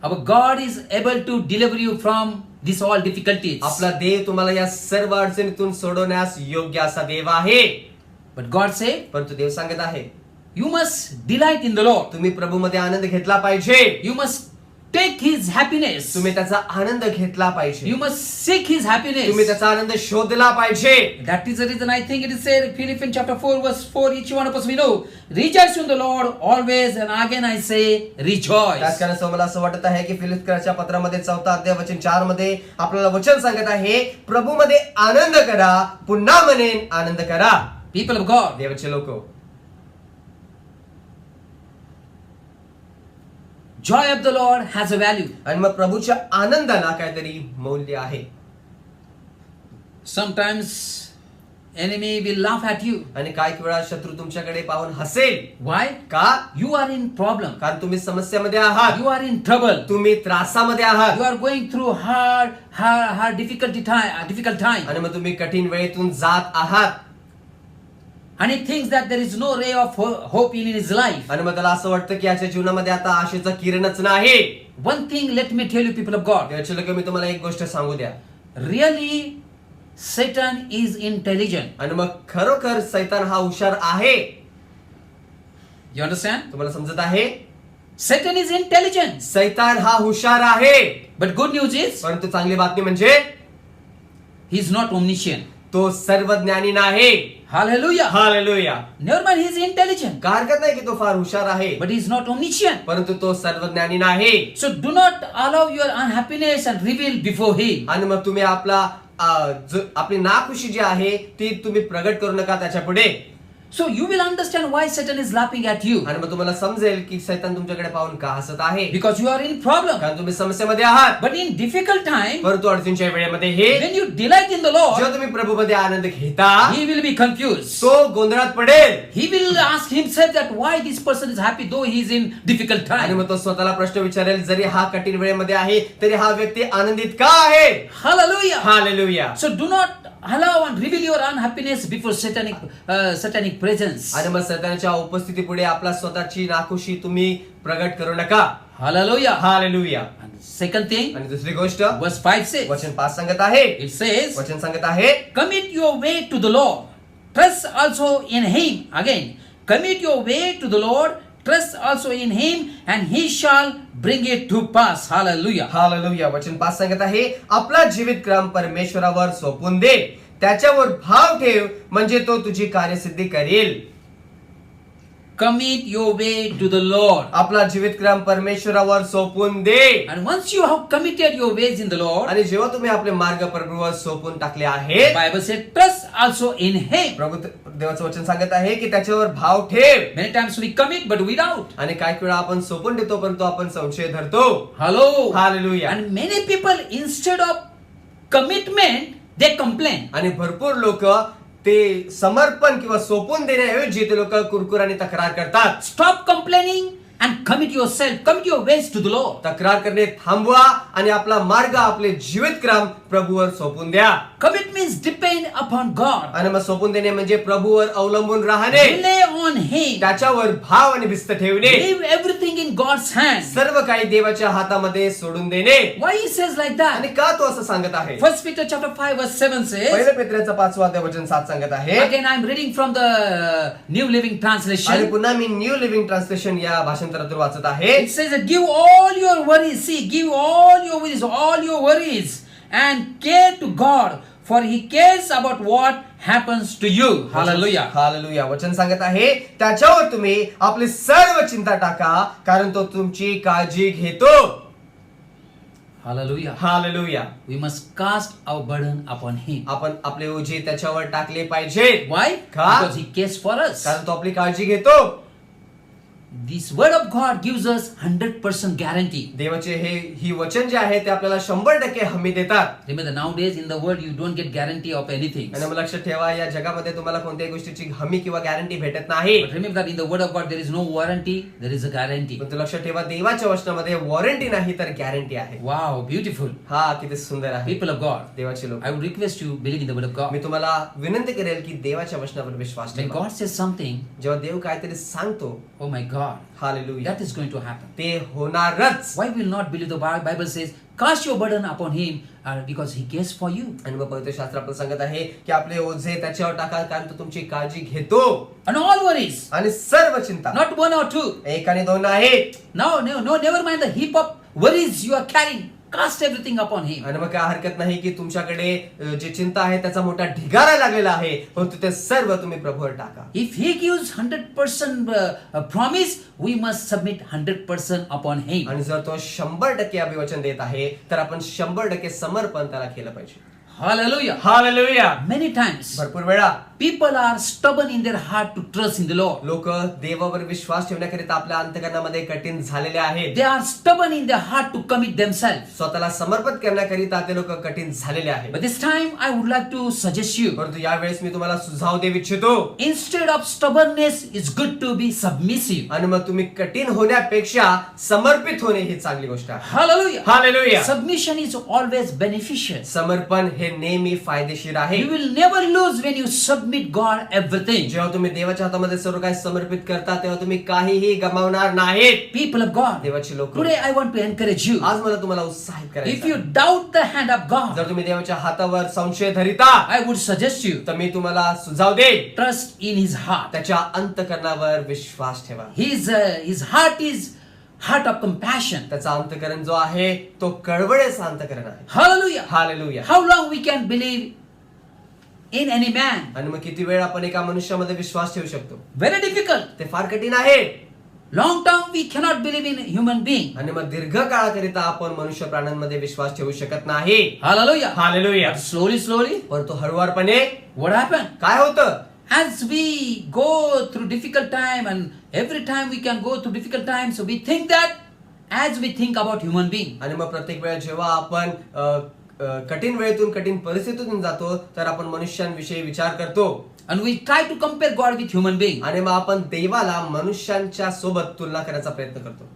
Our God is able to deliver you from these all difficulties. आपला देव तुम्हाला या सर्व अडचणीतून सोडवण्यास योग्य असा देव आहे. But God said, परंतु देव सांगत आहे you must delight in the Lord. तुम्ही प्रभूमध्ये आनंद घेतला पाहिजे. You must take His happiness. तुम्ही त्याचा आनंद घेतला पाहिजे. You must seek His happiness. तुम्ही त्याचा आनंद शोधला पाहिजे. That is the reason I think it is said in Philippians chapter 4 verse 4, each one of us we know, rejoice in the Lord always, and again I say rejoice. त्याच कारण मला असं वाटत आहे की फिलिप्पियच्या पत्रामध्ये 4 अध्याय वचन 4 मध्ये आपल्याला वचन सांगत आहे, प्रभूमध्ये आनंद करा, पुन्हा म्हणेन आनंद करा. People of God, देवाचे लोक, joy of the Lord has a value. आणि मग प्रभूच्या आनंदाला काहीतरी मौल्य आहे. Sometimes enemy will laugh at you. आणि काही वेळा शत्रू तुमच्याकडे पाहून हसेल. Why? का? You are in problem. कारण तुम्ही समस्येमध्ये आहात, You are in trouble. तुम्ही त्रासामध्ये आहात, You are going through hard difficult time. आणि मग तुम्ही कठीण वेळेतून जात आहात. And he thinks that there is no ray of hope in his life. आणि मग त्याला असं वाटतं की याच्या जीवनामध्ये आता आशेचा किरणच नाही. One thing, let me tell you, people of God. देवाचे लोक, मी तुम्हाला एक गोष्ट सांगू द्या. Really, Satan is intelligent. आणि मग खरोखर सैतान हा हुशार आहे. You understand? तुम्हाला समजत आहे? Satan is intelligent. सैतान हा हुशार आहे. But good news is, परंतु चांगली बातमी म्हणजे he is not omniscient. तो सर्वज्ञानी नाही. Hallelujah. Hallelujah. Never mind, he is intelligent. का हरकत नाही की तो फार हुशार आहे, But he is not omniscient. परंतु तो सर्वज्ञानी नाही. So do not allow your unhappiness and reveal before him. आणि मग तुम्ही आपली नाखुशी जी आहे ती तुम्ही प्रगट करू नका त्याच्या पुढे. So you will understand why Satan is laughing at you. आणि मग तुम्हाला समजेल की सैतान तुमच्याकडे पाहून का हसत आहे. Because you are in problem. कारण तुम्ही समस्येमध्ये आहात. But in difficult time, परंतु अडचणीच्या वेळेमध्ये हे when you delight in the Lord, जेव्हा तुम्ही प्रभूमध्ये आनंद घेता, he will be confused. तो गोंधळात पडेल. He will ask himself that why this person is happy though he is in difficult आणि time. मग तो स्वतःला प्रश्न विचारेल, जरी हा कठीण वेळेमध्ये आहे तरी हा व्यक्ती आनंदित का आहे. Hallelujah. Hallelujah. So do not allow and reveal your unhappiness before satanic presence. आणि मग सैतानाच्या उपस्थितीपुढे आपला स्वतःची नाखुशी तुम्ही प्रगट करू नका. Hallelujah. Hallelujah. And second thing, आणि दुसरी गोष्ट, verse 5 says, वचन 5 सांगत आहे, it says, वचन सांगत आहे, commit your way to the Lord, trust also in him. Again, commit your way to the Lord, trust also in him, and he shall bring it to pass. Hallelujah. Hallelujah. वचन 5 सांगत आहे, आपला जीवित क्रम परमेश्वरावर सोपून दे, त्याच्यावर भाव ठेव, म्हणजे तो तुझी कार्यसिद्धी करेल. Commit your way to the Lord. आपला जीवित क्रम परमेश्वरावर सोपून दे. And once you have committed your ways in the Lord, आणि जेव्हा तुम्ही आपले मार्ग प्रभूवर सोपून टाकले आहेत, the Bible said, trust also in him. प्रभू देवाचं वचन सांगत आहे की त्याच्यावर भाव ठेव. Many times we commit but we doubt. आणि काही वेळा आपण सोपून देतो परंतु आपण संशय धरतो. Hello. Hallelujah. And many people, instead of commitment, they complain. आणि भरपूर लोक ते समर्पण किंवा सोपून देण्याऐवजी ते लोक कुरकुर आणि तक्रार करतात. Stop complaining and commit yourself, commit your ways to the Lord. तक्रार करणे थांबवा आणि आपला मार्ग, आपले जीवित क्रम प्रभूवर सोपून द्या. Commit means depend upon God. आणि मग सोपून देणे म्हणजे प्रभूवर अवलंबून राहणे, Rely on him. त्याच्यावर भाव आणि भिस्त ठेवणे, Leave everything in God's hands. सर्व काही देवाच्या हातामध्ये सोडून देणे. Why he says like आणि that? का तो असं सांगत आहे? 1 Peter chapter 5 verse 7 says, पहिल्या पेत्रेचं 5वा अध्याय वचन 7 सांगत आहे. again I am reading from the New Living आणि Translation. पुन्हा मी न्यू लिव्हिंग ट्रान्सलेशन या भाषांतरातून वाचत आहे. It says that give all your worries, see, give all your worries and care to God, for he cares about what happens to you. Hallelujah. Hallelujah. वचन सांगत आहे, त्याच्यावर तुम्ही आपली सर्व चिंता टाका, कारण तो तुमची काळजी घेतो. Hallelujah. Hallelujah. We must cast our burden upon him. आपण आपले ओझे त्याच्यावर टाकले पाहिजे, Why? का? Because he cares for us. कारण तो आपली काळजी घेतो. This word of God gives us 100% guarantee. देवाचे ही वचन जे आहे ते आपल्याला 100% हमी देतात. Remember, nowadays in the world you don't get guarantee of anything. आणि मग लक्षात ठेवा, या जगामध्ये तुम्हाला कोणत्याही गोष्टीची हमी किंवा गॅरंटी भेटत नाही. But remember that in the word of God there is no warranty, there is a guarantee. पण लक्षात ठेवा, देवाच्या वचनामध्ये वॉरंटी नाही तर गॅरंटी आहे. Wow, beautiful. हा किती सुंदर आहे. People of God, देवाचे लोक, I would request you believe in the word of God. मी तुम्हाला विनंती करेल की देवाच्या वचनावर विश्वास When ठेवा. God says something, जेव्हा देव काहीतरी सांगतो, oh my God, hallelujah, that is going to happen. ते होणारच. Why will not believe? The Bible says, cast your burden upon him because he cares for you. आणि मग पवित्र शास्त्र आपल्याला सांगत आहे की आपले ओझे त्याच्यावर टाका, कारण तो तुमची काळजी घेतो. And all worries, आणि सर्व चिंता, not one or two. एक आणि दोन आहे. No, never mind the heap of worries you are carrying. Cast everything upon him. आणि मग काय हरकत नाही की तुमच्याकडे जे चिंता आहे त्याचा मोठा ढिगारा लागलेला आहे, परंतु ते सर्व तुम्ही प्रभूवर टाका. If he gives 100% promise, we must submit 100% upon him. आणि जर तो 100% अभिवचन देत आहे तर आपण 100% समर्पण त्याला केलं पाहिजे. Hallelujah. हालेलुया. Many times भरपूर वेळा people are stubborn in their heart to trust in the Lord. लोक देवावर विश्वास ठेवण्याकरिता आपल्या अंतकरणामध्ये कठीण झालेले आहेत. They are stubborn in their heart to commit themselves. स्वतःला समर्पित करण्याकरिता ते लोक कठीण झालेले आहेत. But this time I would like to suggest you, परंतु यावेळेस मी तुम्हाला सुझाव देऊ इच्छितो. instead of stubbornness, it's good to be submissive. आणि मग तुम्ही कठीण होण्यापेक्षा समर्पित होणे ही चांगली गोष्ट आहे. Hallelujah. Hallelujah. Submission is always beneficial. समर्पण हे नेहमी फायदेशीर आहे. You will never lose when you submit God everything. जेव्हा तुम्ही देवाच्या हातामध्ये सर्व काही समर्पित करता तेव्हा तुम्ही काहीही गमावणार नाहीत. People of God, देवाची लोक, today I want to encourage you. आज मला तुम्हाला उत्साहित If करायचं you आहे. doubt the hand of God, जर तुम्ही देवाच्या हातावर संशय धरिता I would suggest you, तर मी तुम्हाला सुझाव देईन, trust in His heart. त्याच्या अंतकरणावर विश्वास ठेवा. His heart is heart of compassion. त्याचा अंतकरण जो आहे तो कळवळेचा अंतकरण आहे. Hallelujah. Hallelujah. How long we can believe in any man? आणि मग किती वेळ आपण एका मनुष्यामध्ये विश्वास ठेवू शकतो? Very difficult. ते फार कठीण आहे. Long term we cannot believe in human being. आणि मग दीर्घ काळाकरिता आपण मनुष्य प्राण्यांमध्ये विश्वास ठेवू शकत नाही. Hallelujah. हालेलुया. But slowly, परंतु हळुवारपणे what happened? काय होतं? As we go through difficult time, and every time we can go through difficult time, so we think that as we think about human being. आणि मग प्रत्येक वेळा जेव्हा आपण कठीण वेळेतून कठीण परिस्थितीतून जातो तर आपण मनुष्यांविषयी विचार करतो. And we try to compare God with human being. आणि मग आपण देवाला मनुष्यांच्या सोबत तुलना करायचा प्रयत्न करतो.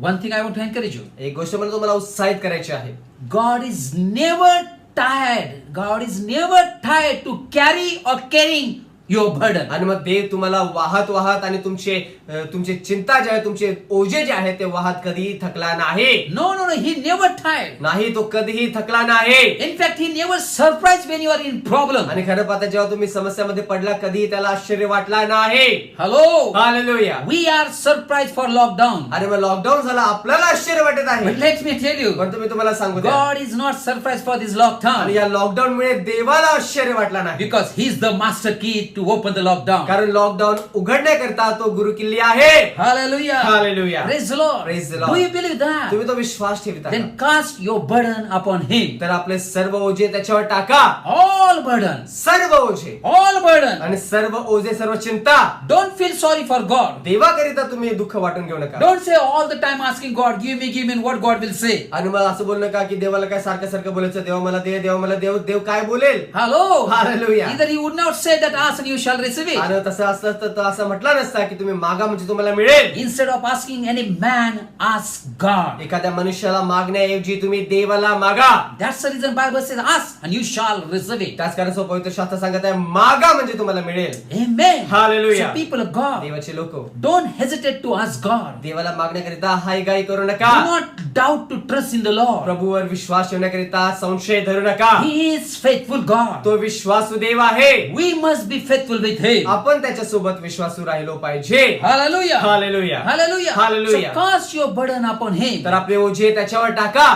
One thing I want to encourage you. एक गोष्ट मला तुम्हाला उत्साहित करायची आहे. God is never tired. God is never tired to carry or carrying your burden. आणि मग देव तुम्हाला वाहत आणि तुमचे चिंता जे आहे, तुमचे ओझे जे आहे ते वाहत कधीही थकला नाही. No, He never tired. नाही, तो कधीही थकला नाही. In fact, He never surprised when you are in problem. आणि खरं पाहता जेव्हा तुम्ही समस्यामध्ये पडला कधीही त्याला आश्चर्य वाटला नाही. Hello. Hallelujah. We are surprised for lockdown. आणि मग लॉकडाऊन झाला आपल्याला आश्चर्य वाटत आहे. But let me tell you, पण तुम्ही तुम्हाला सांगू द्या, God is not surprised for this आणि lockdown. या लॉकडाऊन मुळे देवाला आश्चर्य वाटला नाही. Because He is the master key to open the lockdown. कारण लॉकडाऊन उघडण्याकरता तो गुरुकिल्ली आहे. Hallelujah. Hallelujah. Praise the Lord. Praise the Lord. Do you believe that? तुम्ही तो विश्वास ठेवता Then cast your burden upon Him. तर आपले सर्व ओझे त्याच्यावर टाका. All burden. सर्व ओझे All burden. आणि सर्व ओझे, सर्व चिंता Don't feel sorry for God. देवाकरिता तुम्ही दुःख वाटून घेऊ नका. Don't say all the time asking God, give me, what God will say. आणि मग असं बोलू नका की देवाला काय सारखं बोलायचं, देवा मला दे, देवा मला देव, देव काय बोलेल. Hello. Hallelujah. Either He would not say that ask and you shall receive it. आणि तसं असतं तर असं म्हटलं नसतं की तुम्ही मागा म्हणजे तुम्हाला मिळेल. Instead of asking any man, ask God. एखाद्या मनुष्याला मागण्याऐवजी तुम्ही देवाला मागा. That's the reason Bible says, ask and you shall receive it. त्याच कारण पवित्र शास्त्र सांगत आहे मागा म्हणजे तुम्हाला मिळेल. Amen. Hallelujah. So people of God, देवाचे लोक, don't hesitate to ask God. देवाला मागण्याकरिता हायगाई करू नका. Do not doubt to trust in the Lord. प्रभूवर विश्वास ठेवण्याकरिता संशय धरू नका. He is faithful God. तो विश्वासू देव आहे. We must be faithful with Him. आपण त्याच्या सोबत विश्वासू राहिलो पाहिजे. Hallelujah. Hallelujah. Hallelujah. Hallelujah. So cast your burden upon Him. तर आपले ओझे त्याच्यावर टाका.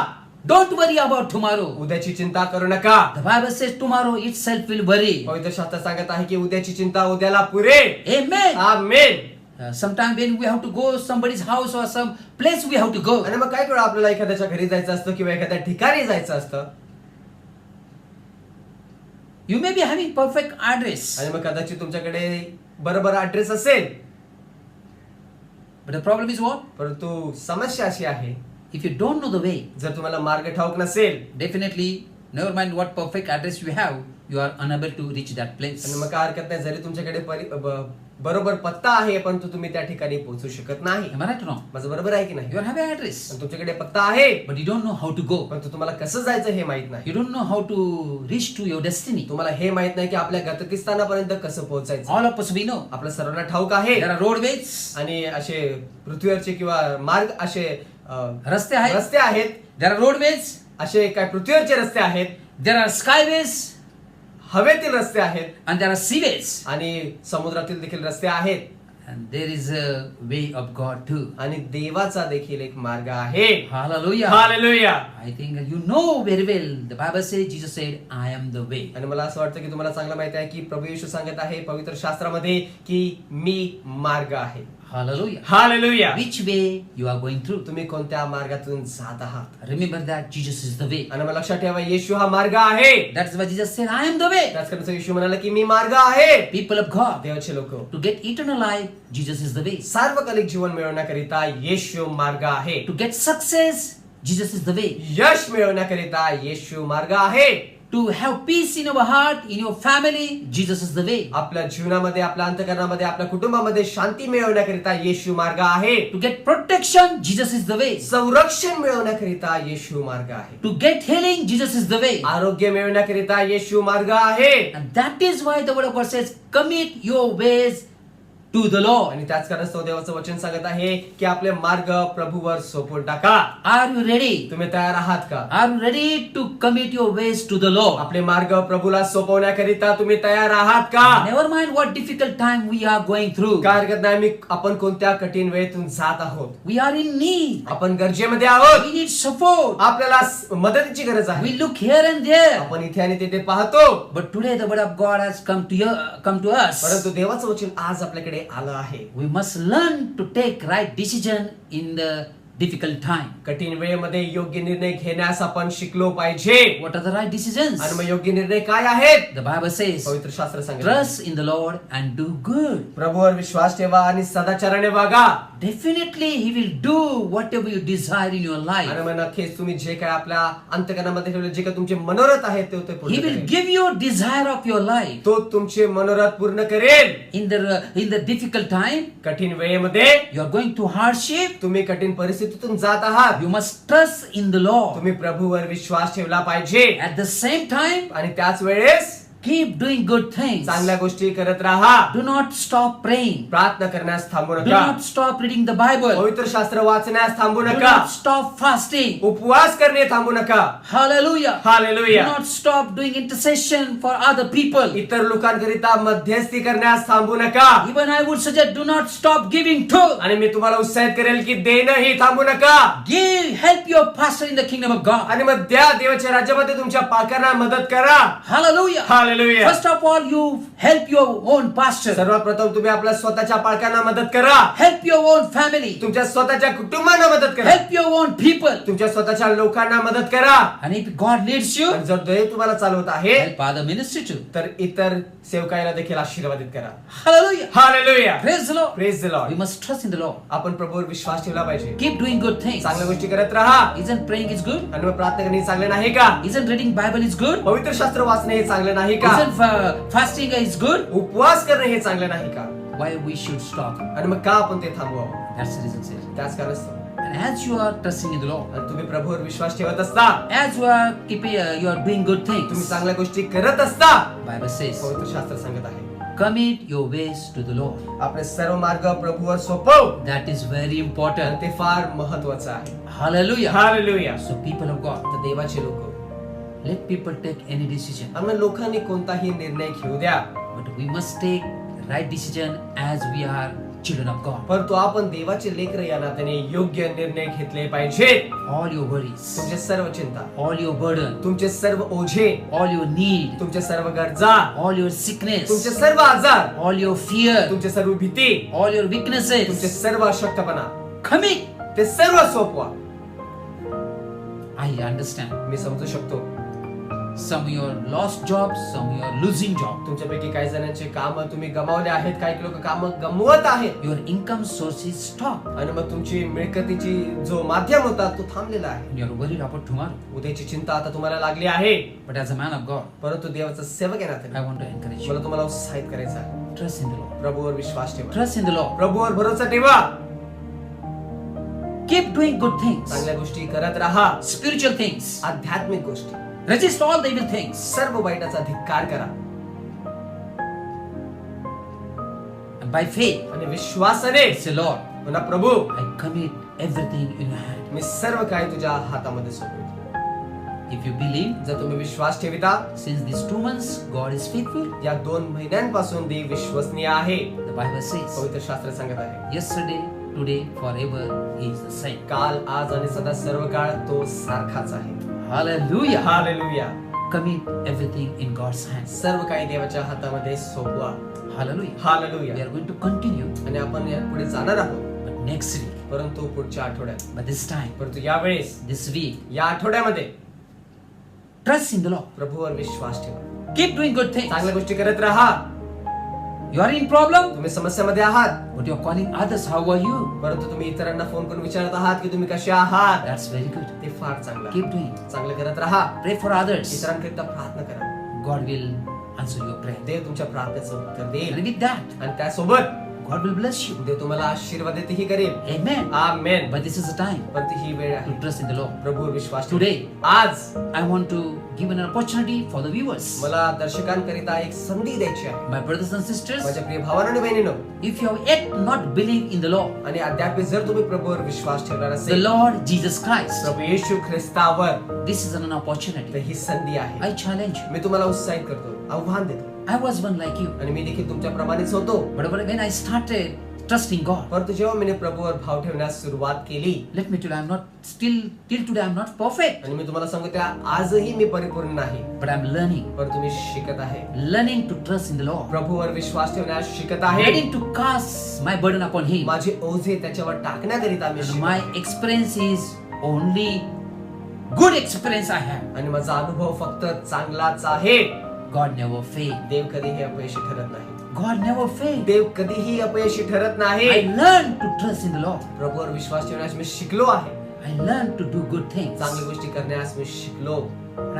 Don't worry about tomorrow. उद्याची चिंता करू नका. The Bible says tomorrow itself will worry. पवित्र शास्त्र सांगत आहे की उद्याची चिंता उद्याला पुरेल. Amen. Amen. Sometimes when we have to go somebody's house or some place we have to go. आणि मग काय करू, आपल्याला एखाद्याच्या घरी जायचं असतं किंवा एखाद्या ठिकाणी जायचं असतं. You may be having perfect address. आणि मग कदाचित तुमच्याकडे बरोबर ऍड्रेस असेल. But the problem is what? परंतु समस्या अशी आहे, If you don't know the way, जर तुम्हाला मार्ग ठाऊक नसेल, definitely, never mind what perfect address you have, you are unable to reach that place. आणि मग काय हरकत नाही, जरी तुमच्याकडे बरोबर पत्ता आहे परंतु तुम्ही त्या ठिकाणी पोहोचू शकत नाही. Am I right or no? माझं बरोबर आहे की नाही? You have an address, आणि तुमच्याकडे पत्ता आहे but you don't know how to go. परंतु तुम्हाला कसं जायचं हे माहित नाही. You don't know how to reach to your destiny. तुम्हाला हे माहित नाही की आपल्या गतस्थानापर्यंत कसं पोहोचायचं. All of us we know. आपल्या सर्वांना ठाऊक आहे. There are roadways. आणि असे पृथ्वीवरचे किंवा मार्ग असे रस्ते आहेत. रस्ते आहेत. There are roadways. असे काय पृथ्वीवरचे रस्ते आहेत. There are skyways. हवेतील रस्ते आहेत. And there are seaways. आणि समुद्रातील देखील रस्ते आहेत. And there is a way of God too. आणि देवाचा देखील एक मार्ग आहे. Hallelujah. Hallelujah. I think you know very well. The Bible says, Jesus said, I am the way. आणि मला असं वाटतं की तुम्हाला चांगलं माहिती आहे की प्रभू येशू सांगत आहे पवित्र शास्त्रामध्ये की मी मार्ग आहे. Hallelujah. Hallelujah. Which way you are going through? तुम्ही कोणत्या मार्गातून जात आहात? Remember that Jesus is the way. आणि मला लक्षात ठेवा, येशू हा मार्ग आहे. That's why Jesus said, I am the way. त्याच कारण येशू म्हणाला की मी मार्ग आहे. People of God, देवाचे लोक, to get eternal life, Jesus is the way. सार्वकालिक जीवन मिळवण्याकरिता येशू मार्ग आहे. To get success, Jesus is the way. यश मिळवण्याकरिता येशू मार्ग आहे. To have peace in your heart, in your family, Jesus is the way. आपल्या जीवनामध्ये, आपल्या अंतःकरणामध्ये, आपल्या कुटुंबामध्ये शांती मिळवण्याकरिता येशू मार्ग आहे. To get protection, Jesus is the way. संरक्षण मिळवण्याकरिता येशू मार्ग आहे. To get healing, Jesus is the way. आरोग्य मिळवण्याकरिता येशू मार्ग आहे. And that is why the word of God says, commit your ways to the Lord. आणि त्याच कारणास्तव देवाचं वचन सांगत आहे की आपले मार्ग प्रभूवर सोपवून टाका. Are you ready? तुम्ही तयार आहात का? Are you ready to commit your ways to the Lord? आपले मार्ग प्रभूला सोपवण्याकरिता तुम्ही तयार आहात का? Never mind what difficult time we are going through. काय हरकत नाही, आपण कोणत्या कठीण वेळेतून जात आहोत. We are in need. आपण गरजेमध्ये आहोत. We need support. आपल्याला मदतीची गरज आहे. We look here and there. आपण इथे आणि तिथे पाहतो. But today the word of God has come to us. परंतु देवाचं वचन आज आपल्याकडे आलं आहे. We must learn to take right decision in the difficult time. कठीण वेळेमध्ये योग्य निर्णय घेण्यास आपण शिकलो पाहिजे. What are the right decisions? आणि मग योग्य निर्णय काय आहेत? The Bible says, पवित्र शास्त्र सांगते, trust in the Lord and do good. प्रभूवर विश्वास ठेवा आणि सदाचाराने वागा. Definitely He will do whatever you desire in your life. आणि मग नक्कीच तुम्ही जे काय आपल्या अंतःकरणामध्ये ठेवले, जे काय तुमचे मनोरथ आहेत ते पूर्ण He will करेल. give you desire of your life. तो तुमचे मनोरथ पूर्ण करेल. In the difficult time, कठीण वेळेमध्ये you are going through hardship. तुम्ही कठीण परिस्थितीतून जात आहात. You must trust in the Lord. तुम्ही प्रभूवर विश्वास ठेवला पाहिजे. At the same time, आणि त्याच वेळेस keep doing good things. चांगल्या गोष्टी करत राहा. Do not stop praying. प्रार्थना करण्यास थांबू Do नका. not stop reading the Bible. पवित्र शास्त्र वाचण्यास थांबू Do नका. not stop fasting. उपवास करणे थांबू नका. Hallelujah. Hallelujah. Do not stop doing intercession for other people. इतर लोकांकरिता मध्यस्थी करण्यास थांबू नका. Even I would suggest, do not stop giving too. आणि मी तुम्हाला उत्साहित करेल की देणंही थांबू नका. Help your pastor in the kingdom of God. आणि मग त्या देवाच्या राज्यामध्ये तुमच्या पालकांना मदत करा. Hallelujah. Hallelujah. First of all, you help your own pastor. सर्वप्रथम तुम्ही आपल्या स्वतःच्या पालकांना मदत करा. Help your own family. तुमच्या स्वतःच्या कुटुंबांना मदत करा. Help your own people. तुमच्या स्वतःच्या लोकांना मदत करा. And if God leads you, आणि जर देव तुम्हाला चालवत आहे help other ministry too. तर इतर सेवकाईला देखील आशीर्वादित करा. Hallelujah. Hallelujah. Praise the Lord. Praise the We Lord. must trust in the Lord. आपण प्रभूवर विश्वास ठेवला पाहिजे. Keep doing good things. चांगल्या गोष्टी करत राहा. Isn't praying is good? आणि मग प्रार्थना करणे चांगले नाही का? Isn't reading Bible is good? पवित्र शास्त्र वाचणे हे चांगले नाही का? Isn't fasting is good? उपवास करणे हे चांगले नाही का? Why we should stop? आणि मग का आपण ते थांबवावं? That's the reason says. त्याच कारणास्तव. And as you are trusting in the Lord, आणि तुम्ही प्रभूवर विश्वास ठेवत असता, as you are keeping, you are doing good तुम्ही things. चांगल्या गोष्टी करत असता, Bible says, पवित्र शास्त्र सांगत आहे, commit your ways to the Lord. आपले सर्व मार्ग प्रभूवर सोपव. That is very आणि important. ते फार महत्वाचं आहे. Hallelujah. Hallelujah. So people of God, तर देवाचे लोक, let people take any decision, आणि लोकांनी कोणताही निर्णय घेऊ द्या, but we must take right decision as we are children of God. परंतु आपण देवाचे लेकर या नात्याने योग्य निर्णय घेतले पाहिजे. All your worries, तुमचे सर्व चिंता, all your burden, तुमचे सर्व ओझे, all your need, तुमचे सर्व गरजा, all your sickness, तुमचे सर्व आजार, all your fear, तुमचे सर्व भीती, all your तुमचे weaknesses, सर्व अशक्तपणा, commit. ते सर्व सोपवा. I understand. मी समजू शकतो. Some of your lost jobs, some of your losing job. तुमच्यापैकी काही जणांचे काम तुम्ही गमावले आहेत, काही लोक काम गमवत आहेत, Your income source is stopped. आणि मग तुमची मिळकतीची जो माध्यम होता तो थांबलेला आहे. And you are worried about tomorrow. उद्याची चिंता आता तुम्हाला लागली आहे. But as a man of God, परंतु देवाचा सेवक आहे I नात्याने want to encourage मला you. तुम्हाला उत्साहित करायचं आहे. Trust in the Lord. प्रभूवर विश्वास ठेवा. Trust in the Lord. प्रभूवर भरोसा ठेवा. Keep doing good things. चांगल्या गोष्टी करत राहा. Spiritual things. आध्यात्मिक गोष्टी, Resist all the evil things. सर्व वाईटाचा धिक्कार करा. And by faith, आणि विश्वासाने say, Lord, म्हणा, प्रभू I commit everything in your hand. मी सर्व काही तुझ्या हातामध्ये सोपवतो. If you believe, जर तुम्ही विश्वास ठेविता, since these 2 months, God is faithful. या 2 महिन्यांपासून देव विश्वसनीय आहे. The Bible says, पवित्र शास्त्र सांगत आहे, yesterday, today, forever, He is the same. काल, आज आणि सदा सर्व काळ तो सारखाच आहे. Hallelujah. Hallelujah. Commit everything in God's hands. सर्व काही देवाच्या हातामध्ये सोपवा. Hallelujah. We hallelujah. are going to continue, आणि आपण या पुढे जाणार आहोत, but next week. परंतु पुढच्या आठवड्यात. But this time, परंतु यावेळेस this week, या आठवड्यामध्ये trust in the Lord. प्रभूवर विश्वास ठेवा. Keep doing good things. चांगल्या गोष्टी करत राहा. You are in problem, तुम्ही समस्यामध्ये आहात, but you are calling others. How are you? परंतु तुम्ही इतरांना फोन करून विचारत आहात की तुम्ही कसे आहात. That's very good. ते फार चांगलं आहे. Keep doing. चांगलं करत राहा. Pray for others. इतरांकरिता प्रार्थना करा. God will answer your prayer. देव तुमच्या प्रार्थनेचं उत्तर देईल. And with that, आणि त्यासोबत God will bless you. देव तुम्हाला आशीर्वादितही करेल. Amen. Amen. But this is the time परंतु ही वेळ to आहे trust in the Lord. प्रभूवर विश्वास ठेवा. Today, आज I want to give an opportunity for the viewers. मला दर्शकांकरिता एक संधी द्यायची आहे. My brothers and sisters, माझ्या प्रिय भावांनो आणि बहिणींनो, if you have yet not believed in the Lord, आणि अद्याप जर तुम्ही प्रभूवर विश्वास ठेवला the नसेल, Lord Jesus Christ, Prabhu Yeshu ख्रिस्तावर, this is an तर opportunity. ही संधी आहे. I challenge you. मी तुम्हाला उत्साहित करतो, आव्हान देतो. I was one like you. आणि मी देखील तुमच्या प्रमाणेच होतो. But when I started trusting God, परंतु जेव्हा मी प्रभूवर भाव ठेवण्यास सुरुवात केली, let me tell you, I'm not still till today I'm not perfect, आणि मी तुम्हाला सांगतो त्या आजही मी परिपूर्ण नाही, but I'm learning, परंतु मी शिकत आहे. learning to trust in the Lord, प्रभूवर विश्वास ठेवण्यास शिकत आहे. learning to cast my burden upon Him. माझे ओझे त्याच्यावर टाकण्याकरिता मी And शिकत my आहे. experience is only good experience I have. आणि माझा अनुभव फक्त चांगलाच आहे. God never failed. देव कधीही अपयशी ठरत नाही. God never failed. देव कधीही अपयशी ठरत नाही. I learned to trust in the Lord. प्रभूवर विश्वास ठेवण्यास मी शिकलो आहे. I learned to do good things. चांगली गोष्टी करण्यास मी शिकलो,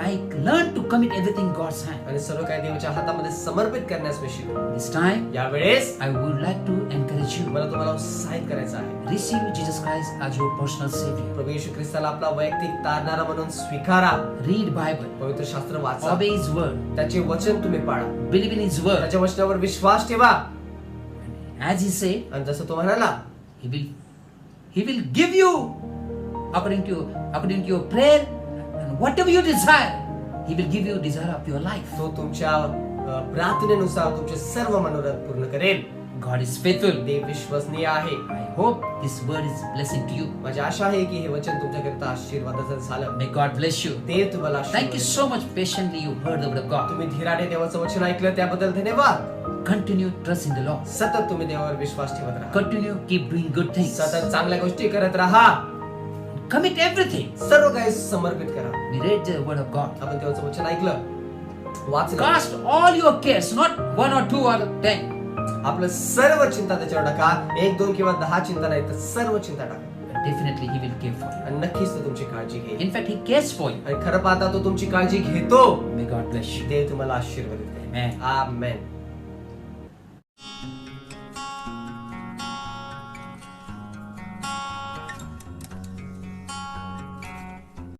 I learned to commit everything in God's hand. आणि सर्व काही देवाच्या हातामध्ये समर्पित करण्यास मी शिकलो. This time, यावेळेस I would like to encourage you. मला तुम्हाला उत्साहित करायचं आहे. Receive Jesus Christ as your personal Savior. प्रभू येशू ख्रिस्ताला आपला वैयक्तिक तारणारा म्हणून स्वीकारा. Read Bible. पवित्र शास्त्र वाचा, Obey His word. त्याचे वचन तुम्ही पाळा, Believe in His word. त्याच्या वचनावर विश्वास ठेवा. As He said, आणि जसं तो म्हणाला, He will give you according to your prayer, and whatever you desire, He will give you desire of your life. तो तुमच्या प्रार्थनेनुसार तुमचे सर्व मनोरथ पूर्ण करेल. God is faithful. देव विश्वसनीय आहे. I hope this word is blessing to you. माझी आशा आहे की हे वचन तुमच्याकरिता आशीर्वादाचं झालं. May God bless you. देव तुम्हाला Thank you आशीर्वाद so much patiently you heard the word of God. तुम्ही धीराने देवाचं वचन ऐकलं त्याबद्दल धन्यवाद. Continue trust in the Lord. सतत तुम्ही देवावर विश्वास ठेवत राहा. Continue keep doing good things. सतत चांगल्या गोष्टी करत राहा. Commit everything. सर्व काही समर्पित करा. We read the word of God. आपण देवाचं वचन ऐकलं, वाचलं, Cast all your cares, not 1 or 2 or 10. आपलं सर्व चिंता त्याच्यावर टाका. 1, 2 किंवा 10 चिंता नाही तर सर्व चिंता टाका. But definitely He will care for you. आणि नक्कीच तो तुमची काळजी घेईल. In fact, He cares for you. आणि खरं पाहता तो तुमची काळजी घेतो. May God bless you. देव तुम्हाला आशीर्वादित करेल. Amen. आमेन.